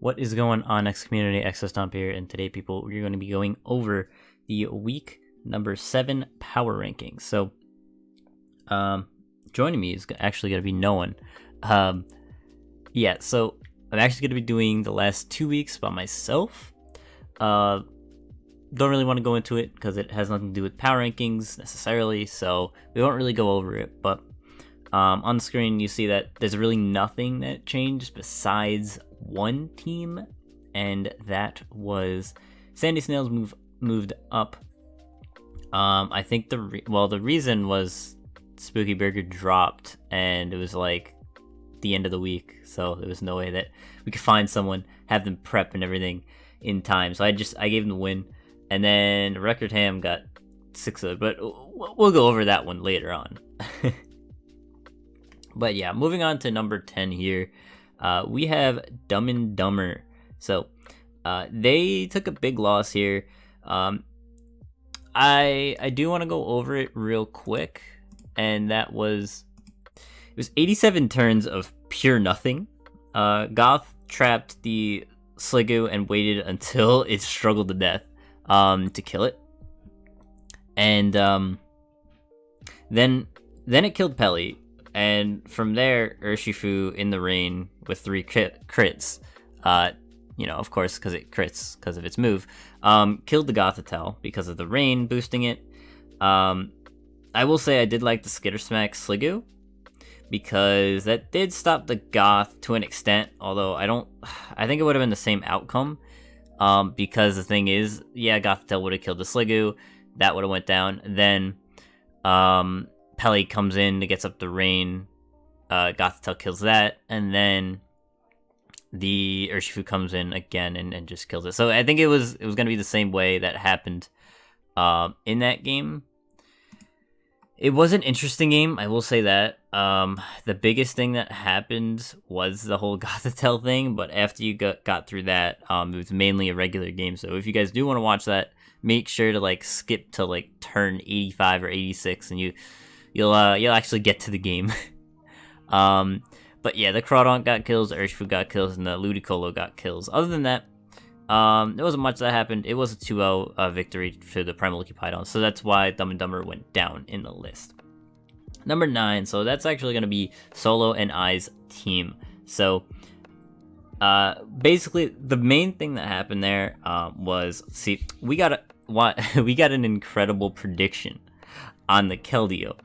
What is going on, X community? XStomp here, and today, people, we're going to be going over the week number 7 power rankings. So, joining me is actually going to be no one. Yeah, so I'm actually going to be doing the last 2 weeks by myself. Don't really want to go into it because it has nothing to do with power rankings necessarily, so we won't really go over it. But on the screen, you see that there's really nothing that changed besides one team, and that was Sandy Snails moved up. I think the reason was Spooky Burger dropped, and it was like the end of the week, so there was no way that we could find someone, have them prep and everything in time. So I gave them the win, and then Record Ham got 6-0, but we'll go over that one later on. But yeah, moving on to number 10 here. We have DumbNDumber. So they took a big loss here. I do want to go over it real quick, and it was 87 turns of pure nothing. Goth trapped the Sliggoo and waited until it struggled to death to kill it, and then it killed Pelly. And from there, Urshifu in the rain with 3 crits, of course, because it crits because of its move, killed the Gothitelle because of the rain boosting it. I will say I did like the Skitter Smack Sliggoo, because that did stop the Goth to an extent, although I think it would have been the same outcome, because the thing is, yeah, Gothitelle would have killed the Sliggoo, that would have went down, then, Pelly comes in, it gets up the rain, Gothitelle kills that, and then the Urshifu comes in again and just kills it. So I think it was going to be the same way that happened in that game. It was an interesting game, I will say that. The biggest thing that happened was the whole Gothitelle thing, but after you got through that, it was mainly a regular game. So if you guys do want to watch that, make sure to skip to turn 85 or 86, and you'll actually get to the game. But yeah, the Crawdonk got kills, the Urshifu got kills, and the Ludicolo got kills. Other than that, there wasn't much that happened. It was a 2-0 victory to the Primal Lickipie-dons, so that's why DumbNDumber went down in the list. Number 9, so that's actually going to be Solo and I's team. So, basically, the main thing that happened there was, we got an incredible prediction on the Keldeo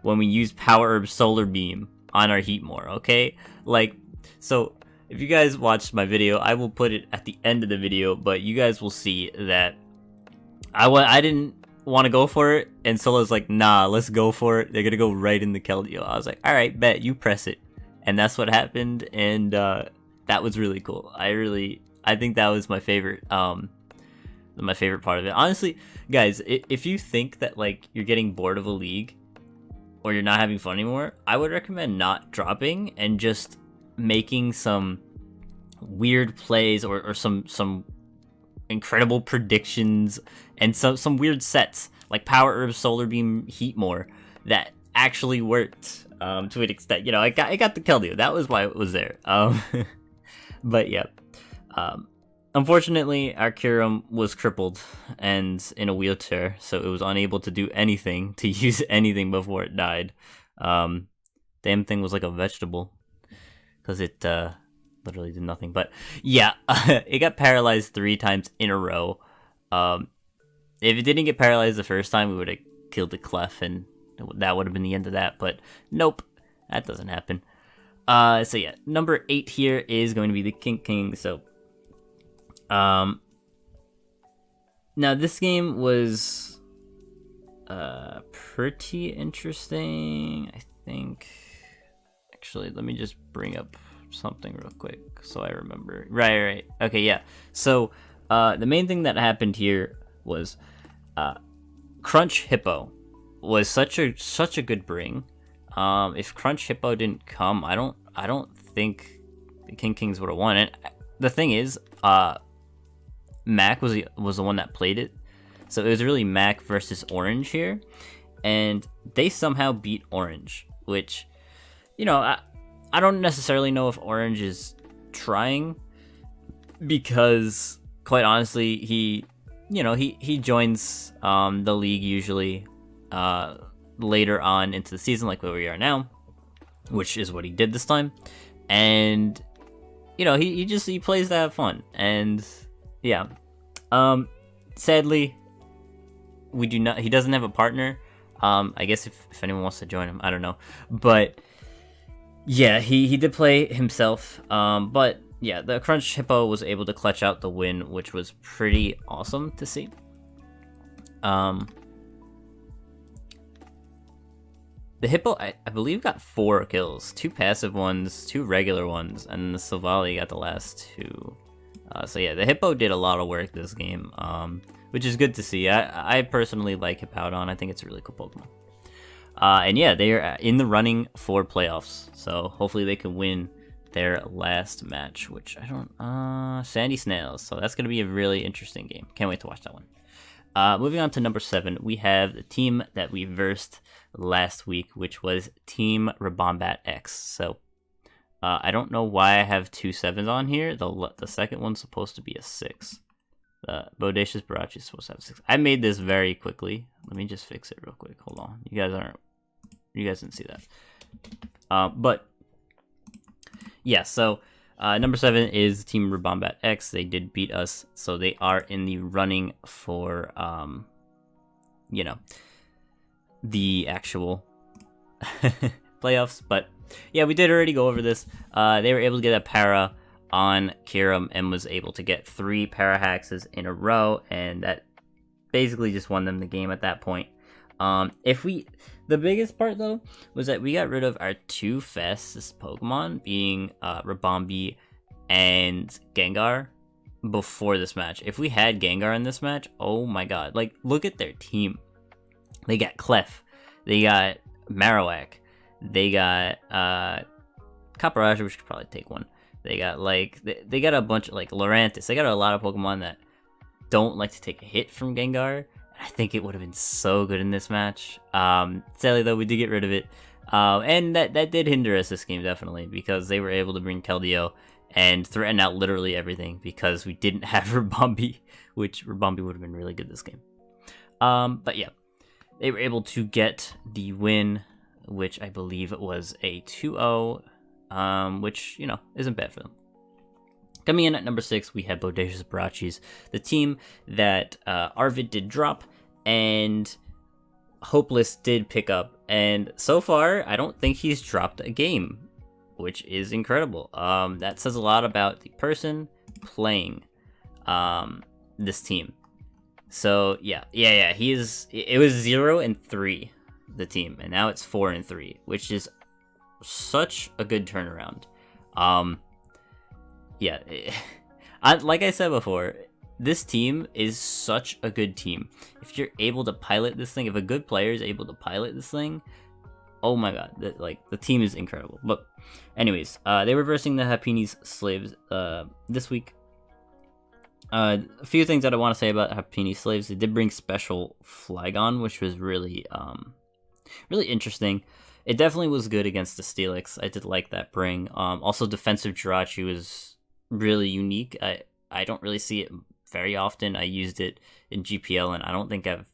when we used Power Herb Solar Beam on our Heatmore, okay? So if you guys watched my video, I will put it at the end of the video, but you guys will see that I didn't want to go for it, and Solo's like, nah, let's go for it. They're gonna go right in the Keldeo. I was like, alright, bet, you press it. And that's what happened, and that was really cool. I think that was my favorite part of it. Honestly, guys, if you think that you're getting bored of a league, or you're not having fun anymore, I would recommend not dropping and just making some weird plays or some incredible predictions and some weird sets like Power Herb Solar Beam Heatmore that actually worked to an extent. I got the Keldeo. That was why it was there. But yeah. Unfortunately, our Kyurem was crippled and in a wheelchair, so it was unable to do anything, to use anything before it died. Damn thing was like a vegetable, because it literally did nothing. But yeah, it got paralyzed 3 times in a row. If it didn't get paralyzed the first time, we would have killed the Clef, and that would have been the end of that. But nope, that doesn't happen. So yeah, number 8 here is going to be the Kink Kings. So now this game was pretty interesting, I think. Actually, let me just bring up something real quick so I remember. Right. Okay, yeah. So the main thing that happened here was Crunch Hippo was such a good bring. If Crunch Hippo didn't come, I don't think the Kink Kings would have won it. The thing is, Mac was the one that played it, so it was really Mac versus Orange here, and they somehow beat Orange, which, I don't necessarily know if Orange is trying because quite honestly, he joins the league usually later on into the season, like where we are now, which is what he did this time. And he plays to have fun. And yeah, sadly, he doesn't have a partner. I guess if anyone wants to join him, I don't know, but yeah, he did play himself. But yeah, the Crunch Hippo was able to clutch out the win, which was pretty awesome to see. The Hippo, I believe, got 4 kills. 2 passive ones, 2 regular ones, and the Silvally got the last 2. So yeah, the Hippo did a lot of work this game, which is good to see. I personally like Hippowdon. I think it's a really cool Pokemon. And yeah, they are in the running for playoffs, so hopefully they can win their last match, which I don't... Sandy Snails, so that's going to be a really interesting game. Can't wait to watch that one. Moving on to number 7, we have the team that we versed last week, which was Team RibombatX. So, I don't know why I have 2 7s on here. The second one's supposed to be a 6. The Bodacious Berachis is supposed to have a 6. I made this very quickly. Let me just fix it real quick. Hold on. You guys didn't see that. But yeah, so number 7 is Team RibombatX. They did beat us, so they are in the running for the actual playoffs. But yeah, we did already go over this. They were able to get a para on Kiram and was able to get 3 para hexes in a row, and that basically just won them the game at that point. The biggest part though was that we got rid of our 2 fastest Pokemon, being Ribombee and Gengar, before this match. If we had Gengar in this match, oh my god, like, look at their team. They got Clef, they got Marowak, they got Caparage, which could probably take one. They got they got a bunch of Lurantis. They got a lot of Pokemon that don't like to take a hit from Gengar. I think it would have been so good in this match. Sadly though, we did get rid of it. And that did hinder us this game, definitely, because they were able to bring Keldeo and threaten out literally everything because we didn't have Ribombee, which Ribombee would have been really good this game. But yeah, they were able to get the win, which I believe was a 2-0, which, isn't bad for them. Coming in at number 6, we have Bodacious Berachis, the team that Arvid did drop and Hopeless did pick up. And so far, I don't think he's dropped a game, which is incredible. That says a lot about the person playing this team. So yeah. It was 0-3, the team, and now it's 4-3, which is such a good turnaround. Yeah, like I said before, this team is such a good team. If you're able to pilot this thing, if a good player is able to pilot this thing, oh my god, the team is incredible. But anyways, they were versing the Happini's Slaves this week. A few things that I want to say about Happini Slaves. They did bring special Flygon, which was really really interesting. It definitely was good against the Steelix. I did like that bring. Also, defensive Jirachi was really unique. I don't really see it very often. I used it in GPL, and I don't think I've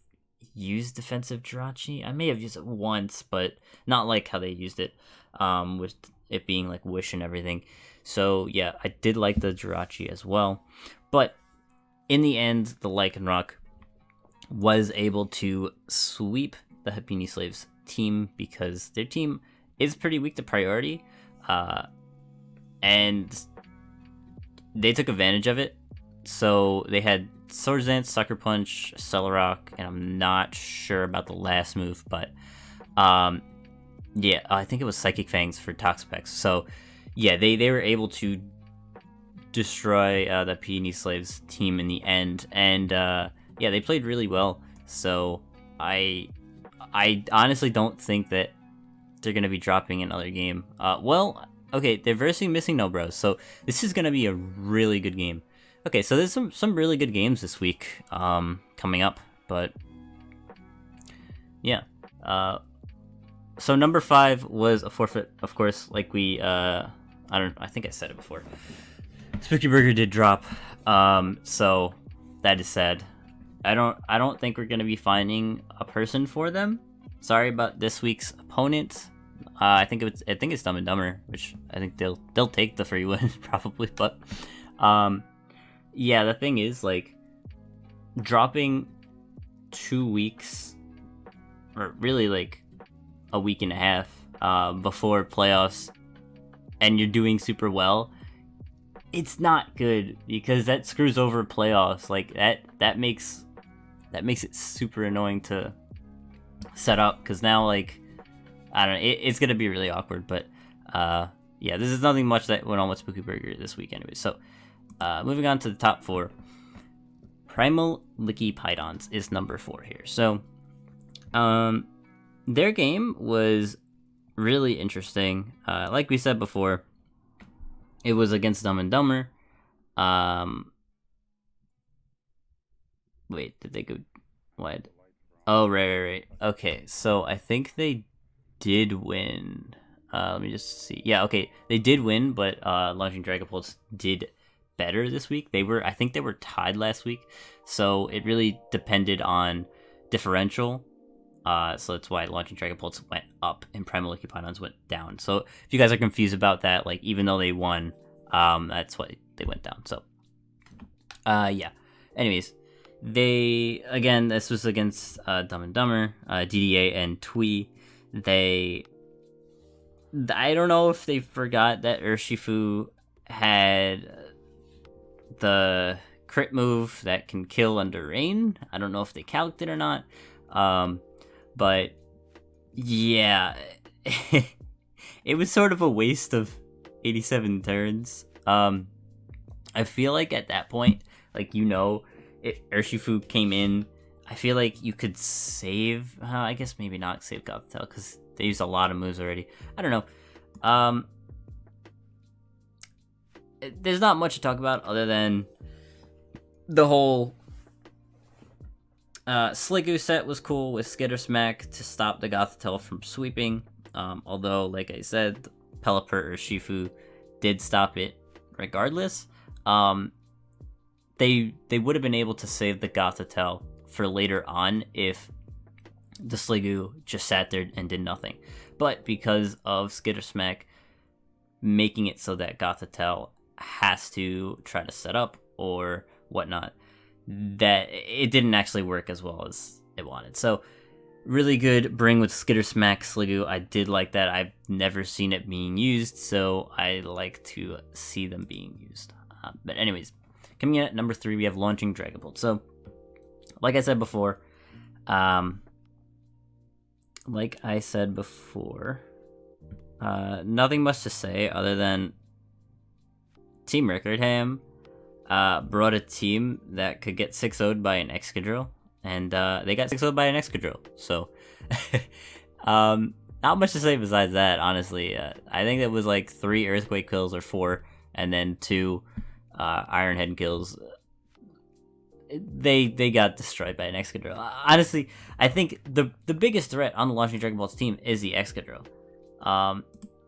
used defensive Jirachi. I may have used it once, but not like how they used it, with it being like Wish and everything. So yeah, I did like the Jirachi as well. But in the end, the Lycanroc was able to sweep the Happini Slaves team because their team is pretty weak to priority, and they took advantage of it. So they had Swords Dance, Sucker Punch, Celerock, and I'm not sure about the last move, but yeah, I think it was Psychic Fangs for Toxapex. So yeah, they were able to destroy the Happini Slaves team in the end, and yeah, they played really well. So I honestly don't think that they're going to be dropping another game. Well, okay, they're versing Missingno Bros, so this is going to be a really good game. Okay, so there's some really good games this week coming up, but yeah. So number 5 was a forfeit, of course, like we, I think I said it before. Spooky Burger did drop, so that is sad. I don't think we're gonna be finding a person for them. Sorry about this week's opponent. I think it's DumbNDumber, which I think they'll take the free win probably. But yeah, the thing is, like, dropping 2 weeks, or really like a week and a half before playoffs, and you're doing super well, it's not good, because that screws over playoffs. Like that makes it super annoying to set up, because now, like, I don't know, it's gonna be really awkward. But yeah, this is nothing much that went on with Spooky Burger this week anyway. So moving on to the top 4, Primal Lickipie-dons is number 4 here. So their game was really interesting. Like we said before, it was against DumbNDumber. Wait, did they go wide? Oh, right. Okay, so I think they did win. Let me just see. Yeah, okay, they did win, but launching Dragapults did better this week. I think they were tied last week, so it really depended on differential. So that's why launching Dragapults went up and Primal Lickipie-dons went down. So if you guys are confused about that, like, even though they won, that's why they went down. So yeah. Anyways, this was against DumbNDumber, DDA, and Twee. I don't know if they forgot that Urshifu had the crit move that can kill under rain. I don't know if they calced it or not. But yeah, it was sort of a waste of 87 turns. I feel like at that point, like, if Urshifu came in, I feel like you could save, I guess maybe not save Gothitelle, because they used a lot of moves already. I don't know. There's not much to talk about other than the whole Sliggoo set was cool with Skitter Smack to stop the Gothitelle from sweeping. Although, like I said, Pelipper or Shifu did stop it regardless. They would have been able to save the Gothitelle for later on if the Sliggoo just sat there and did nothing. But because of Skitter Smack making it so that Gothitelle has to try to set up or whatnot, that it didn't actually work as well as it wanted. So really good bring with Skitter Smack Sliggoo. I did like that. I've never seen it being used, so I like to see them being used. But anyways, coming in at number 3, we have launching Dragapult. So like I said before, nothing much to say other than Team Rickertham brought a team that could get 6-0'd by an Excadrill, and they got 6-0'd by an Excadrill. So not much to say besides that, honestly. I think it was like 3 Earthquake kills or 4, and then 2 Iron Head kills. They got destroyed by an Excadrill. Honestly, I think the biggest threat on the launching Dragapults team is the Excadrill.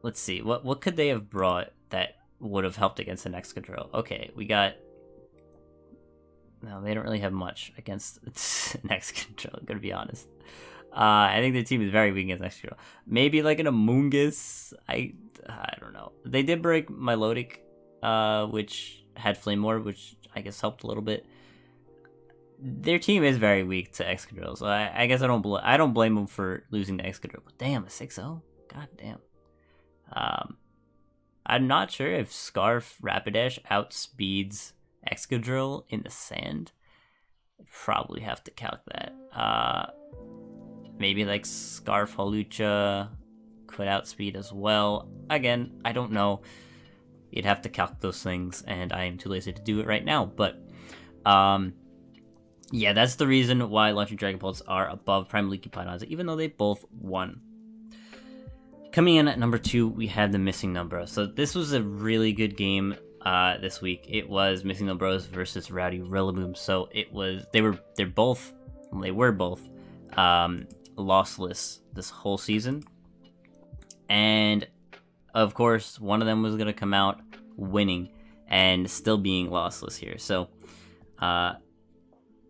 Let's see, what could they have brought that would have helped against an Excadrill? Okay, we got... No, they don't really have much against an Excadrill, gonna be honest. I think their team is very weak against Excadrill. Maybe like an Amoonguss. I don't know. They did break Milotic, which had Flame Orb, which I guess helped a little bit. Their team is very weak to Excadrill, so I guess I don't blame them for losing the Excadrill. But damn, a 6-0? God damn. I'm not sure if Scarf Rapidash outspeeds Excadrill in the sand. I'd probably have to calc that. Maybe like Scarf Hawlucha could outspeed as well. Again, I don't know. You'd have to calc those things, and I am too lazy to do it right now. But yeah, that's the reason why launching Dragapults are above Primal Lickipie-dons, even though they both won. Coming in at number 2, we had the Missingno Bros. So this was a really good game this week. It was Missingno Bros versus Rowdy Rillabooms. So they were both lossless this whole season, and of course one of them was gonna come out winning. and still being lossless here. So,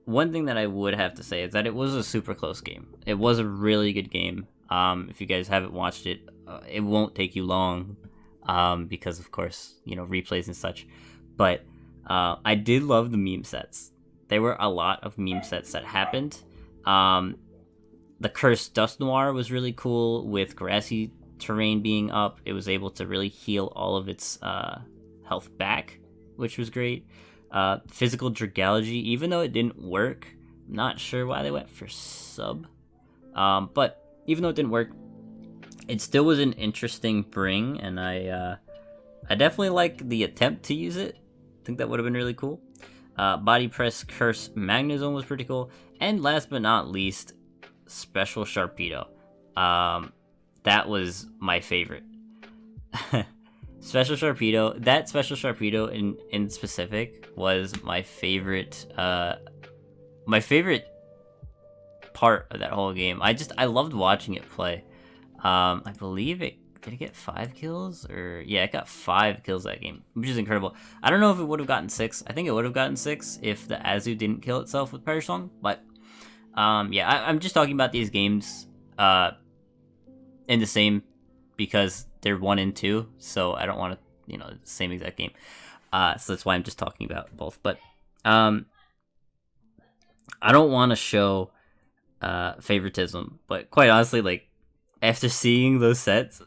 one thing that I would have to say is that it was a super close game. It was a really good game. If you guys haven't watched it, it won't take you long, because of course, you know, replays and such. But I did love the meme sets. There were a lot of meme sets that happened. The Cursed Dust Noir was really cool with grassy terrain being up. It was able to really heal all of its health back, which was great. Physical Dragology, even though it didn't work, I'm not sure why they went for sub. But even though it didn't work, it still was an interesting bring, and I definitely like the attempt to use it. I think that would have been really cool. Body Press Curse Magnezone was pretty cool. And last but not least, Special Sharpedo. That was my favorite. Special Sharpedo. That Special Sharpedo in specific was my favorite. My favorite part of that whole game. I loved watching it play. I believe it did it get 5 kills, or yeah, it got 5 kills that game, which is incredible. I don't know if it would have gotten 6. I think it would have gotten 6 if the Azu didn't kill itself with Perish Song. But yeah, I'm just talking about these games in the same, because they're 1 and 2, so I don't want to, you know, the same exact game. So that's why I'm just talking about both. But I don't want to show favoritism, but quite honestly, like, after seeing those sets,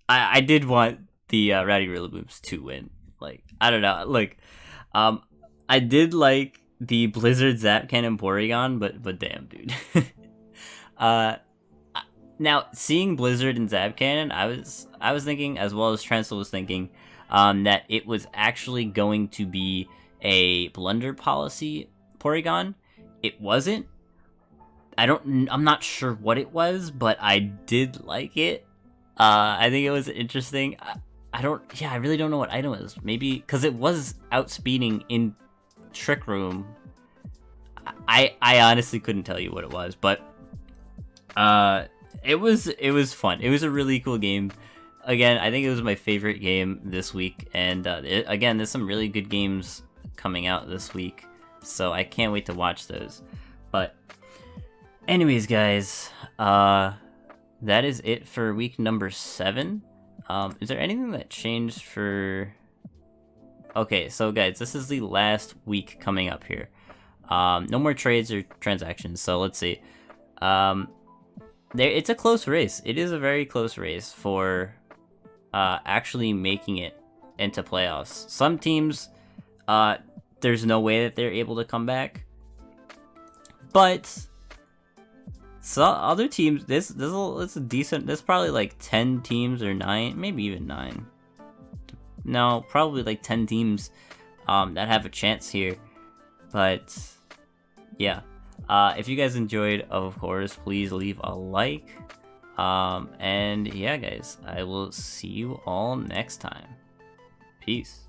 I did want the Rowdy Rillabooms to win. Like, I don't know, like, I did like the Blizzard Zap Cannon Porygon, but damn, dude. Now, seeing Blizzard and Zap Cannon, I was thinking, as well as Transel was thinking, that it was actually going to be a Blunder Policy Porygon. It wasn't. I'm not sure what it was, but I did like it. I think it was interesting. I really don't know what item it was. Maybe because it was outspeeding in Trick Room. I honestly couldn't tell you what it was, but it was fun. It was a really cool game. Again, I think it was my favorite game this week, and again, there's some really good games coming out this week, so I can't wait to watch those. But anyways, guys, that is it for week number 7. Is there anything that changed for... Okay, so guys, this is the last week coming up here. No more trades or transactions, so let's see. It's a close race. It is a very close race for actually making it into playoffs. Some teams, there's no way that they're able to come back. But some other teams, this is a decent. There's probably like 10 teams or 9, maybe even 9. No, probably like 10 teams that have a chance here. But yeah, if you guys enjoyed, of course, please leave a like. And yeah, guys, I will see you all next time. Peace.